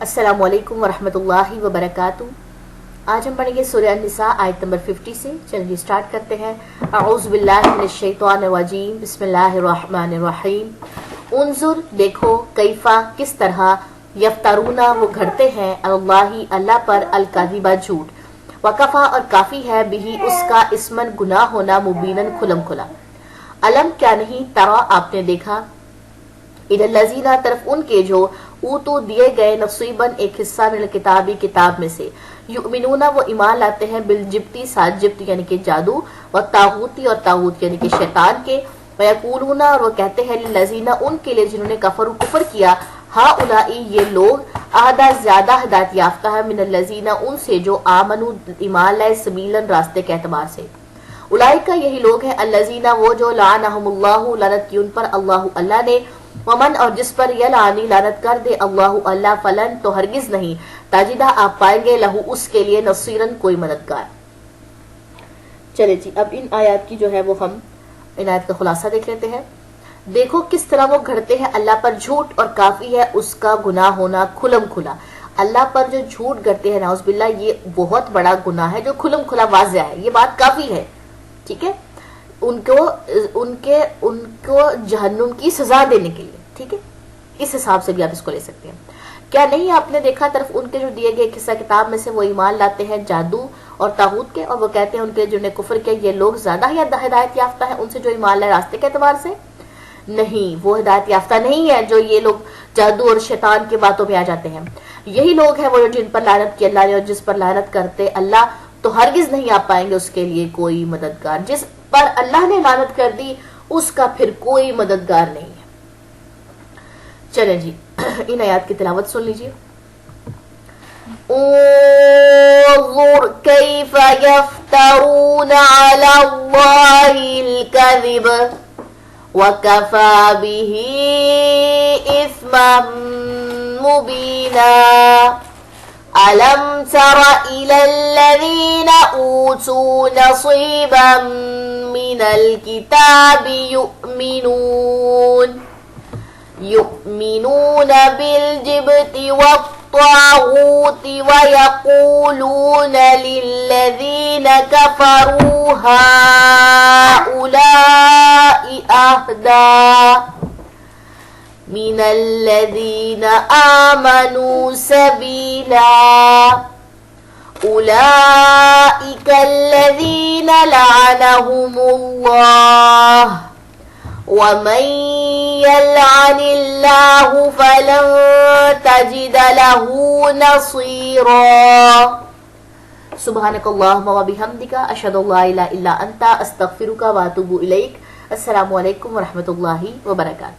अस्सलामु अलैकुम वरहमतुल्लाहि वबरकातुह। आज हम पढ़ेंगे सूरह अन-निसा आयत नंबर 50 से। चलिए स्टार्ट करते हैं। अऊज़ु बिल्लाहि मिनश शैतानिर रजीम, बिस्मिल्लाहिर रहमानिर रहीम। उन्जुर, देखो, कैफा, किस तरह, यफ्तरूना, वो घड़ते हैं, अल्लाही, अल्लाह पर, अल-कज़िबा, झूठ, वकफा, और काफी है, बिही, उसका, इस्मन, गुनाह होना, मुबीनन, खुलम खुला। अलम, क्या नहीं, तरा, आपने देखा, इलल्लज़ीना, तरफ उनके जो, ऊतू, दिए गए, नसीबन, एक हिस्सा, मिनल किताबी, किताब में से, युमिनूना, वो ईमान लाते हैं, बिल जिब्ती, साथ जिब्त यानी कि जादू, व तागूती, और तागूत यानी कि शैतान के, वयकूलूना, और वो कहते हैं, लिल्लज़ीना, उनके लिए जिन्होंने कफर कुफर किया, हा उलाई, ये लोग, आदा, ज्यादा हिदायत याफ्ता है, मिनल्लज़ीना, उनसे जो आमनू, ईमान लाए, सबीलन, रास्ते के एतबार से। उलाई का यही लोग हैं, अल्लज़ीना, वो जो, लानहुमुल्लाहु, लानत की उन पर, अल्लाहु, अल्लाह ने, वमन, और जिस पर यलानी, लानत कर दे, अल्लाहु, अल्लाह, फलन, तो हरगिज नहीं, ताजिदा, आप पाएंगे, लहू, उसके लिए, नसीरन, कोई मददगार। चले जी, अब इन आयत की जो है वो हम इन आयत का खुलासा देख लेते हैं। देखो किस तरह वो घड़ते हैं अल्लाह पर झूठ, और काफी है उसका गुनाह होना, खुलम खुला। अल्लाह पर जो झूठ गढ़ते हैं, नाउज़ बिल्लाह, ये बहुत बड़ा गुनाह है जो खुलम खुला वाज़िह है, ये बात काफी है, ठीक है, उनको जहन्नुम की सजा देने के लिए, ठीक है, इस हिसाब से भी आप इसको ले सकते हैं। क्या नहीं आपने देखा, तरफ उनके जो दिए गए किस्सा किताब में से वो ईमान लाते हैं जादू और तागूत के, और वो कहते हैं उनके जिन्होंने कुफर किया, ये लोग ज्यादा ही हिदायत याफ्ता है उनसे जो ईमान लाए रास्ते के एतबार से। नहीं, वो हिदायत याफ्ता नहीं है जो ये लोग जादू और शैतान की बातों में आ जाते हैं। यही लोग हैं वो जिन पर लानत की अल्लाह ने, और जिस पर लानत करते अल्लाह, तो हरगिज नहीं आ पाएंगे उसके लिए कोई मददगार। जिस पर अल्लाह ने लानत कर दी उसका फिर कोई मददगार नहीं है। चले जी, इन आयत की तिलावत सुन लीजिए। उन्जुर कैफ़ यफ्तरून अला अल्लाहिल कज़िब वकफ़ा बिही इस्मन मुबीना। अलम तर इलल्लज़ीना ऊतू नसीबन मिनल किताबि युमिनून बिलजिब्ति वत्तागूति वयक़ूलून लिल्लज़ीना कफ़रू हाउलाई अहदा मिनल्लज़ीना आमनू सबीला। उलाइका अल्लज़ीना लअनहुमुल्लाह वमन यलअनिल्लाहु फलन तजिद लहू नसीरा। सुब्हानकल्लाहुम्मा व बिहम्दिका, अशहदु अल्ला इलाहा इल्ला अंता, अस्तगफिरुका व अतूबु इलैक। अस्सलामु अलैकुम व रहमतुल्लाहि व बरकातुहू।